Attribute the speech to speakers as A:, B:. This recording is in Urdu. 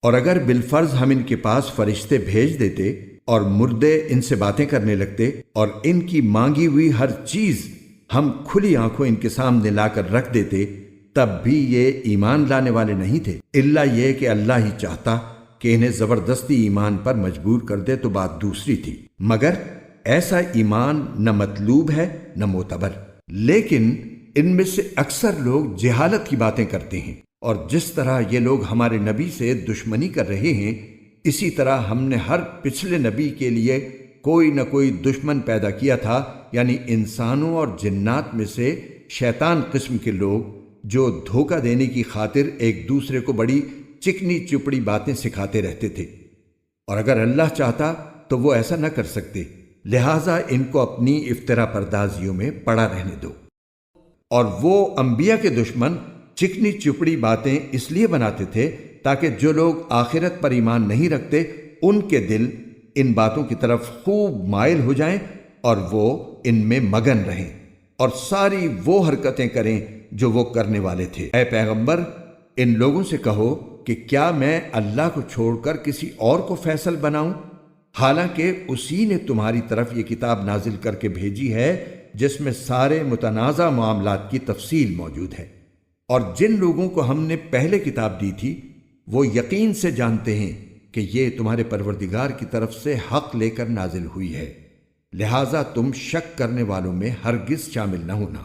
A: اور اگر بالفرض ہم ان کے پاس فرشتے بھیج دیتے اور مردے ان سے باتیں کرنے لگتے اور ان کی مانگی ہوئی ہر چیز ہم کھلی آنکھوں ان کے سامنے لا کر رکھ دیتے، تب بھی یہ ایمان لانے والے نہیں تھے، الا یہ کہ اللہ ہی چاہتا کہ انہیں زبردستی ایمان پر مجبور کر دے تو بات دوسری تھی، مگر ایسا ایمان نہ مطلوب ہے نہ معتبر۔ لیکن ان میں سے اکثر لوگ جہالت کی باتیں کرتے ہیں، اور جس طرح یہ لوگ ہمارے نبی سے دشمنی کر رہے ہیں، اسی طرح ہم نے ہر پچھلے نبی کے لیے کوئی نہ کوئی دشمن پیدا کیا تھا، یعنی انسانوں اور جنات میں سے شیطان قسم کے لوگ جو دھوکہ دینے کی خاطر ایک دوسرے کو بڑی چکنی چپڑی باتیں سکھاتے رہتے تھے، اور اگر اللہ چاہتا تو وہ ایسا نہ کر سکتے، لہٰذا ان کو اپنی افترا پردازیوں میں پڑا رہنے دو۔ اور وہ انبیاء کے دشمن چکنی چپڑی باتیں اس لیے بناتے تھے تاکہ جو لوگ آخرت پر ایمان نہیں رکھتے ان کے دل ان باتوں کی طرف خوب مائل ہو جائیں اور وہ ان میں مگن رہیں اور ساری وہ حرکتیں کریں جو وہ کرنے والے تھے۔ اے پیغمبر، ان لوگوں سے کہو کہ کیا میں اللہ کو چھوڑ کر کسی اور کو فیصل بناؤں، حالانکہ اسی نے تمہاری طرف یہ کتاب نازل کر کے بھیجی ہے جس میں سارے متنازع معاملات کی تفصیل موجود ہے۔ اور جن لوگوں کو ہم نے پہلے کتاب دی تھی وہ یقین سے جانتے ہیں کہ یہ تمہارے پروردگار کی طرف سے حق لے کر نازل ہوئی ہے، لہٰذا تم شک کرنے والوں میں ہرگز شامل نہ ہونا۔